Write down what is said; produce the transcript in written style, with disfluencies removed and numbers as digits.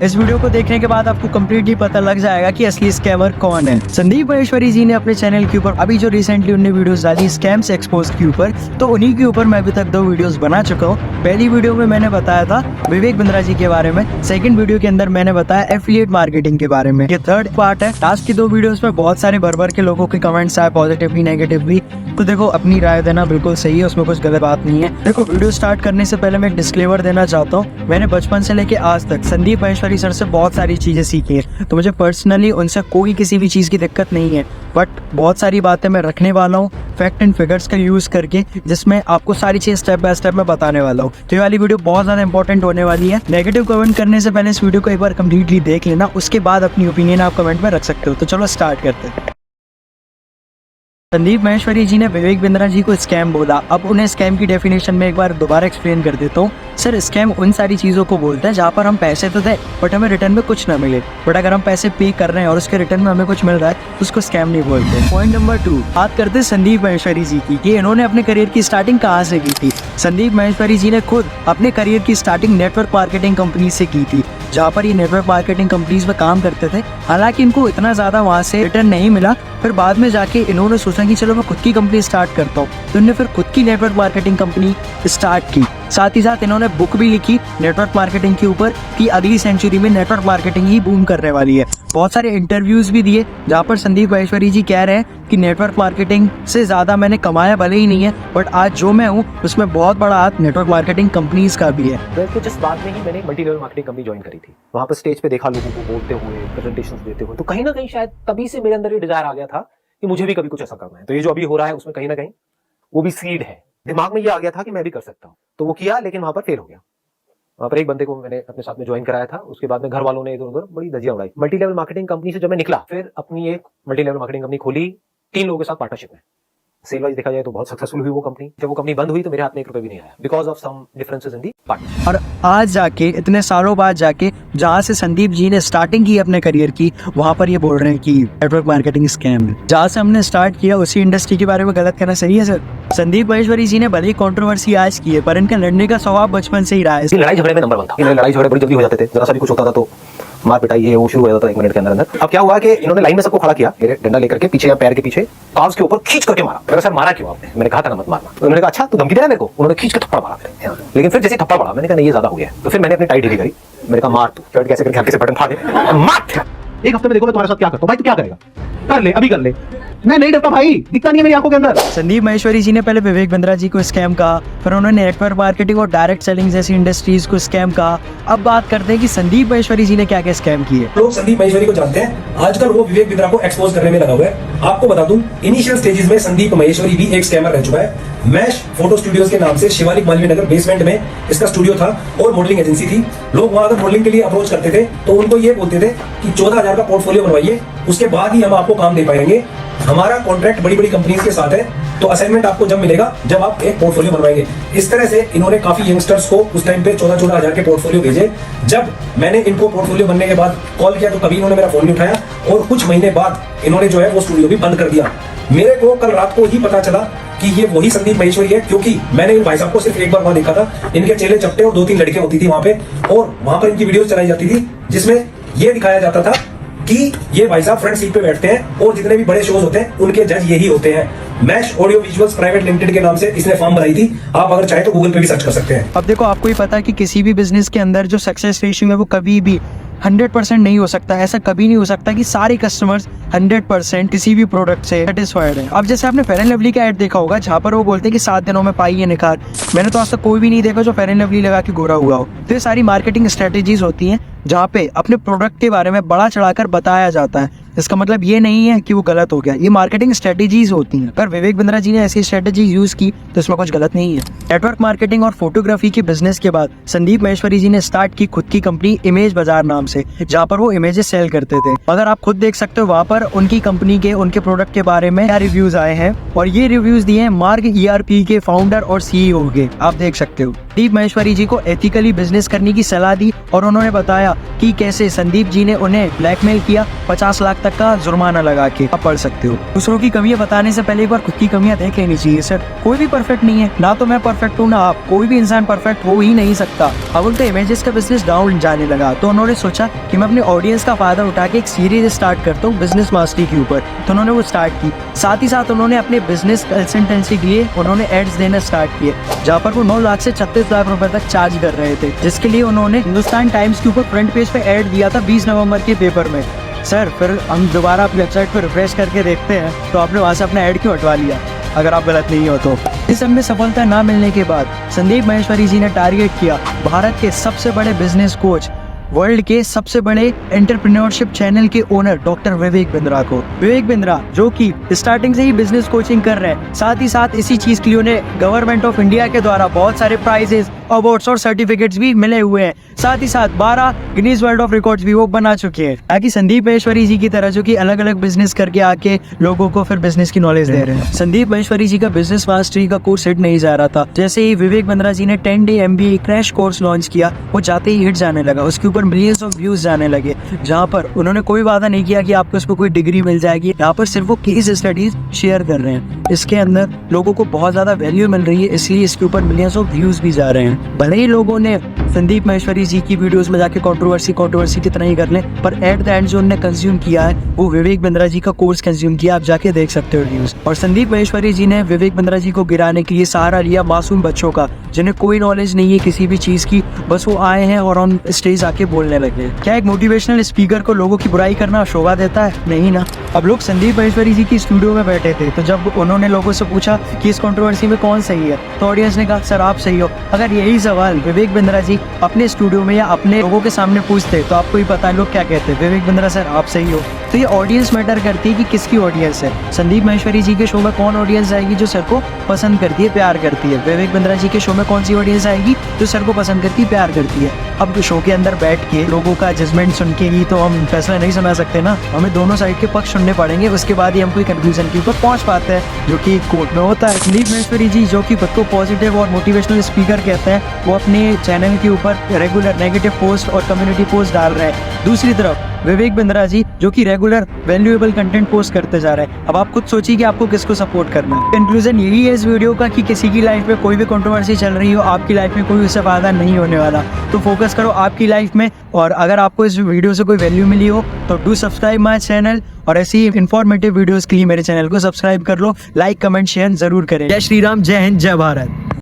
इस वीडियो को देखने के बाद आपको कम्प्लीटली पता लग जाएगा कि असली स्कैमर कौन है। संदीप महेश्वरी जी ने अपने चैनल के ऊपर अभी जो रिसेंटली उन्होंने वीडियोस डाली स्कैम्स एक्सपोज के ऊपर, तो उन्हीं के ऊपर मैं अभी तक 2 वीडियोस बना चुका हूँ। पहली वीडियो में मैंने बताया था विवेक बिंद्रा जी के बारे में, सेकंड वीडियो के अंदर मैंने बताया एफिलिएट मार्केटिंग के बारे में। ये थर्ड पार्ट है। लास्ट की 2 वीडियोस में बहुत सारे भर के लोगों के कमेंट्स आए, पॉजिटिवली नेगेटिवली। तो देखो, अपनी राय देना बिल्कुल सही है, उसमें कुछ गलत बात नहीं है। देखो, वीडियो स्टार्ट करने से पहले मैं एक डिस्क्लेमर देना चाहता हूँ। मैंने बचपन से लेके आज तक संदीप महेश्वरी सर से बहुत सारी चीजें सीखी है, तो मुझे पर्सनली उनसे कोई किसी भी चीज की दिक्कत नहीं है। बट बहुत सारी बातें मैं रखने वाला हूँ फैक्ट एंड फिगर्स का यूज करके, जिसमें आपको सारी चीज स्टेप बाय स्टेप में बताने वाला हूँ। तो ये वाली वीडियो बहुत ज्यादा इंपॉर्टेंट होने वाली है। नेगेटिव कमेंट करने से पहले इस वीडियो को एक बार कंप्लीटली देख लेना, उसके बाद अपनी ओपिनियन आप कमेंट में रख सकते हो। तो चलो स्टार्ट करते हैं। संदीप महेश्वरी जी ने विवेक बिंद्रा जी को स्कैम बोला। अब उन्हें स्कैम की डेफिनेशन में एक बार दोबारा एक्सप्लेन कर देता हूँ। सर, स्कैम उन सारी चीज़ों को बोलते हैं जहाँ पर हम पैसे तो दें बट हमें रिटर्न में कुछ ना मिले। बट अगर हम पैसे पे कर रहे हैं और उसके रिटर्न में हमें कुछ मिल रहा है तो उसको स्कैम नहीं बोलते। पॉइंट नंबर 2, बात करते हैं संदीप महेश्वरी जी की कि इन्होंने अपने करियर की स्टार्टिंग कहाँ से की थी। संदीप महेश्वरी जी ने खुद अपने करियर की स्टार्टिंग नेटवर्क मार्केटिंग कंपनी से की थी, जहाँ पर ये नेटवर्क मार्केटिंग कंपनीज में काम करते थे। हालांकि इनको इतना ज़्यादा वहाँ से रिटर्न नहीं मिला। फिर बाद में जाके इन्होंने सोचा कि चलो मैं खुद की कंपनी स्टार्ट करता हूँ, तो इन्होंने फिर खुद की नेटवर्क मार्केटिंग कंपनी स्टार्ट की। साथ ही साथ इन्होंने बुक भी लिखी नेटवर्क मार्केटिंग के ऊपर कि अगली सेंचुरी में नेटवर्क मार्केटिंग ही बूम करने वाली है। बहुत सारे इंटरव्यूज भी दिए जहाँ पर संदीप महेश्वरी जी कह रहे हैं कि नेटवर्क मार्केटिंग से ज़्यादा मैंने कमाया भले ही नहीं है, बट आज जो मैं हूँ उसमें बहुत बड़ा हाथ नेटवर्क मार्केटिंग कंपनीज का भी है। तो जस्ट बाद में ही मैंने multi level marketing company join करी थी। वहाँ पर स्टेज पे देखा लोगों को बोलते हुए, प्रेजेंटेशंस देते हुए, तो कहीं ना कहीं शायद तभी से मेरे अंदर ये डिजायर आ गया था कि मुझे भी कभी कुछ ऐसा करना है। तो ये जो अभी हो रहा है उसमें कहीं ना कहीं वो भी सीड है। दिमाग में ये आ गया था कि मैं भी कर सकता हूँ, तो वो किया, लेकिन वहां पर फेल हो गया। वहां पर एक बंदे को मैंने अपने साथ में ज्वाइन कराया था, उसके बाद में घर वालों ने इधर उधर बड़ी धज्जियां उड़ाई। मल्टी लेवल मार्केटिंग कंपनी से जब मैं निकला, फिर अपनी एक मल्टी लेवल मार्केटिंग कंपनी खोली 3 लोगों के साथ पार्टनरशिप में। सेल वाइज देखा जाए तो बहुत सक्सेसफुल हुई वो कंपनी। जब वो कंपनी बंद हुई तो मेरे हाथ में 1 रुपया भी नहीं आया, because of some differences in the partnership. और आज जाके इतने सालों बाद जाके जहाँ से संदीप जी ने स्टार्टिंग की अपने करियर की, वहाँ पर ये बोल रहे हैं कि नेटवर्क मार्केटिंग स्कैम है। जहाँ से हमने स्टार्ट किया उसी इंडस्ट्री के बारे में गलत कहना सही है सर? संदीप महेश्वरी जी ने भले ही कंट्रोवर्सी आज की है, पर इनका लड़ने का स्वभाव बचपन से ही रहा है। लड़ाई झगड़े में नंबर 1 था। इन्हें लड़ाई झगड़े बड़ी जल्दी हो जाते थे, जरा सा भी कुछ होता था तो मार पिटाई ये वो शुरू हो जाता था 1 मिनट के अंदर। अब क्या हुआ कि इन्होंने लाइन में सबको खड़ा किया, मेरे डंडा लेकर के पीछे या पैर के पीछे काव्स के ऊपर खींच करके मारा। मैंने सर मारा क्यों आपने? मैंने कहा था ना मत मारना। तो उन्होंने कहा अच्छा तू धमकी दे रहा है मेरे को? उन्होंने खींच के थप्पड़ मारा मेरे। लेकिन फिर जैसे थप्पड़ पड़ा मैंने कहा नहीं ये ज्यादा हो गया। तो फिर मैंने अपनी टाइट ढीली करी। मैंने कहा मार तू, शर्ट कैसे करके हल्के से बटन फाड़ दे, मार। 1 हफ्ते में देखो मैं तुम्हारे साथ क्या करता हूं। भाई तू क्या करेगा? कर ले, अभी कर ले। मैं नहीं डरता भाई, दिखता नहीं है मेरी आंखों के अंदर। संदीप महेश्वरी जी ने पहले विवेक बिंद्रा जी को स्कैम कहा, फिर उन्होंने नेटवर्क मार्केटिंग और डायरेक्ट सेलिंग जैसी इंडस्ट्रीज को स्कैम कहा। अब बात करते हैं कि संदीप महेश्वरी जी ने क्या क्या स्कैम किए। लोग संदीप महेश्वरी को जानते हैं, आजकल वो विवेक बिंद्रा को एक्सपोज करने में लगा हुआ है। आपको बता दूं, इनिशियल स्टेजेस में संदीप महेश्वरी भी एक स्कैमर रह चुका है। मैश फोटो स्टूडियोज के नाम से शिवालिक मालवीय नगर बेसमेंट में इसका स्टूडियो था और मॉडलिंग एजेंसी थी। लोग वहां अगर मॉडलिंग के लिए अप्रोच करते थे तो उनको ये बोलते थे कि 14,000 का पोर्टफोलियो बनवाइए, उसके बाद ही हम आपको काम दे पाएंगे। हमारा कॉन्ट्रैक्ट बड़ी बड़ी कंपनीज के साथ है, तो असाइनमेंट आपको जब मिलेगा जब आप एक पोर्टफोलियो बनवाएंगे। इस तरह से इन्होंने काफी यंगस्टर्स को उस टाइम पे 14,000 के पोर्टफोलियो भेजे। जब मैंने इनको पोर्टफोलियो बनने के बाद कॉल किया तो कभी इन्होंने मेरा फोन नहीं उठाया और कुछ महीने बाद इन्होंने जो है वो स्टूडियो भी बंद कर दिया। मेरे को कल रात को ही पता चला कि ये वही संदीप महेश्वरी है, क्योंकि मैंने इन भाई साहब को सिर्फ एक बार वहां देखा था। इनके चेले चपटे और 2-3 लड़कियां होती थी वहां पे, और वहां पर इनकी वीडियोस चलाई जाती थी जिसमें ये दिखाया जाता था कि ये भाई साहब फ्रंट सीट पे बैठते हैं और जितने भी बड़े शोज होते हैं उनके जज यही होते हैं। Mash Audio Visuals Private Limited के नाम से इसने फॉर्म बनाई थी। आप अगर चाहे तो गूगल पे भी सर्च कर सकते हैं। अब देखो, आपको ही पता है कि किसी भी बिजनेस के अंदर जो सक्सेस रेशियो है वो कभी भी 100% नहीं हो सकता। ऐसा कभी नहीं हो सकता कि सारे कस्टमर्स 100% किसी भी प्रोडक्ट से सेटिस्फाइड है। अब जैसे आपने फेयर एंड लवली का ऐड देखा होगा, जहाँ पर वो बोलते हैं कि 7 दिनों में पाई है निखार। मैंने तो आज तक कोई भी नहीं देखा जो फेयर एंड लवली लगा के गोरा हुआ हो। तो ये सारी मार्केटिंग स्ट्रेटेजीज होती हैं जहाँ पे अपने प्रोडक्ट के बारे में बड़ा चढ़ाकर बताया जाता है। इसका मतलब ये नहीं है कि वो गलत हो गया, ये मार्केटिंग स्ट्रेटेजीज होती हैं। पर विवेक बिंद्रा जी ने ऐसी स्ट्रेटेजी यूज की तो इसमें कुछ गलत नहीं है। नेटवर्क मार्केटिंग और फोटोग्राफी के बिजनेस के बाद संदीप महेश्वरी जी ने स्टार्ट की खुद की कंपनी इमेज बाजार नाम से, जहाँ पर वो इमेजेस सेल करते थे। अगर आप खुद देख सकते हो वहाँ पर उनकी कंपनी के उनके प्रोडक्ट के बारे में क्या रिव्यूज आए हैं, और ये रिव्यूज दिए हैं मार्ग ERP के फाउंडर और CEO के, आप देख सकते हो। संदीप महेश्वरी जी को एथिकली बिजनेस करने की सलाह दी और उन्होंने बताया कि कैसे संदीप जी ने उन्हें ब्लैकमेल किया, 50 लाख लाख तक का जुर्माना लगा के आप पढ़ सकते हो। दूसरों की कमियां बताने से पहले एक बार खुद की कमियां देख लेनी चाहिए। सर कोई भी परफेक्ट नहीं है, ना तो मैं परफेक्ट हूँ ना आप, कोई भी इंसान परफेक्ट हो ही नहीं सकता। अब उनका इमेजेस का बिजनेस डाउन जाने लगा तो उन्होंने सोचा कि मैं अपने ऑडियंस का फायदा उठा के एक सीरीज स्टार्ट करता हूँ बिजनेस मास्टरी के ऊपर। तो उन्होंने वो स्टार्ट की। साथ ही साथ उन्होंने अपने बिजनेस कंसल्टेंसी के लिए उन्होंने एड्स देना स्टार्ट किए, जहाँ पर वो 9 लाख से 36 लाख रुपए तक चार्ज कर रहे थे, जिसके लिए उन्होंने हिंदुस्तान टाइम्स के ऊपर फ्रंट पेज पे ऐड दिया था 20 नवंबर के पेपर में। सर फिर हम दोबारा अपनी वेबसाइट पर रिफ्रेश करके देखते हैं तो आपने वहाँ से अपना ऐड क्यों हटवा लिया, अगर आप गलत नहीं हो तो। इस सब में सफलता ना मिलने के बाद संदीप माहेश्वरी जी ने टारगेट किया भारत के सबसे बड़े बिजनेस कोच, वर्ल्ड के सबसे बड़े एंटरप्रेन्योरशिप चैनल के ओनर डॉक्टर विवेक बिंद्रा को। विवेक बिंद्रा जो कि स्टार्टिंग से ही बिजनेस कोचिंग कर रहे हैं, साथ ही साथ इसी चीज के लिए उन्हें गवर्नमेंट ऑफ इंडिया के द्वारा बहुत सारे प्राइजेस, अवार्ड्स और सर्टिफिकेट्स भी मिले हुए हैं। साथ ही साथ 12 गिनीज वर्ल्ड ऑफ रिकॉर्ड्स भी वो बना चुके हैं। ताकि संदीप माहेश्वरी जी की तरह जो कि अलग अलग बिजनेस करके आके लोगों को फिर बिजनेस की नॉलेज दे रहे हैं। संदीप माहेश्वरी जी का बिजनेस मास्टरी का कोर्स हिट नहीं जा रहा था। जैसे ही विवेक बिंद्रा जी ने 10 day MBA crash course launch किया, वो जाते ही हिट जाने लगा। उसके ऊपर मिलियंस ऑफ व्यूज जाने लगे, जहाँ पर उन्होंने कोई वादा नहीं किया कि आपको इसको कोई डिग्री मिल जाएगी। यहाँ पर सिर्फ वो केस स्टडीज शेयर कर रहे हैं। इसके अंदर लोगों को बहुत ज्यादा वैल्यू मिल रही है, इसलिए इसके ऊपर मिलियंस ऑफ व्यूज भी जा रहे हैं। भले ही लोगों ने संदीप माहेश्वरी जी की वीडियोस में जाके कंट्रोवर्सी कितना ही कर लें, पर एट द एंड जो उन्होंने कंज्यूम किया है वो विवेक बिंद्रा जी का कोर्स कंज्यूम किया। आप जाके देख सकते हो न्यूज। और संदीप माहेश्वरी जी ने विवेक बिंद्रा जी को गिराने के लिए सहारा लिया मासूम बच्चों का, जिन्हें कोई नॉलेज नहीं है किसी भी चीज की, बस वो आए हैं और ऑन स्टेज आके बोलने लगे। क्या एक मोटिवेशनल स्पीकर को लोगों की बुराई करना शोभा देता है? नहीं ना। अब लोग संदीप माहेश्वरी जी की स्टूडियो में बैठे थे, तो जब उन्होंने लोगों से पूछा कि इस कंट्रोवर्सी में कौन सही है, तो ऑडियंस ने कहा सर आप सही हो। अगर यही सवाल विवेक बिंद्रा जी अपने स्टूडियो में या अपने लोगों के सामने पूछते तो आपको ही पता है लोग क्या कहते हैं, विवेक बिंद्रा सर आप सही हो। तो ये ऑडियंस मैटर करती है कि किसकी ऑडियंस है। संदीप माहेश्वरी जी के शो में कौन ऑडियंस आएगी जो सर को पसंद करती है, प्यार करती है। विवेक बिंद्रा जी के शो में कौन सी ऑडियंस आएगी जो सर को पसंद करती है, प्यार करती है। अब शो के अंदर बैठ के लोगों का जजमेंट सुन के ही तो हम फैसला नहीं सुना सकते ना, हमें दोनों साइड के पक्ष सुनने पड़ेंगे, उसके बाद ही हम कोई कंक्लूजन के ऊपर पहुंच पाते हैं, जो कि कोर्ट में होता है। संदीप माहेश्वरी जी जो कि खुद को पॉजिटिव और मोटिवेशनल स्पीकर कहते हैं, वो अपने चैनल के ऊपर रेगुलर नेगेटिव पोस्ट और कम्युनिटी पोस्ट डाल रहे हैं। दूसरी तरफ विवेक बिंद्रा जी जो कि रेगुलर वैल्यूएबल कंटेंट पोस्ट करते जा रहे हैं। अब आप खुद सोचिए कि आपको किसको सपोर्ट करना है। कंक्लूजन यही है इस वीडियो का कि किसी की लाइफ में कोई भी कंट्रोवर्सी चल रही हो, आपकी लाइफ में कोई उससे फायदा नहीं होने वाला, तो फोकस करो आपकी लाइफ में। और अगर आपको इस वीडियो से कोई वैल्यू मिली हो तो डू सब्सक्राइब माय चैनल, और ऐसी इंफॉर्मेटिव वीडियोस के लिए मेरे चैनल को सब्सक्राइब कर लो, लाइक कमेंट शेयर जरूर करें। जय श्री राम, जय हिंद, जय भारत।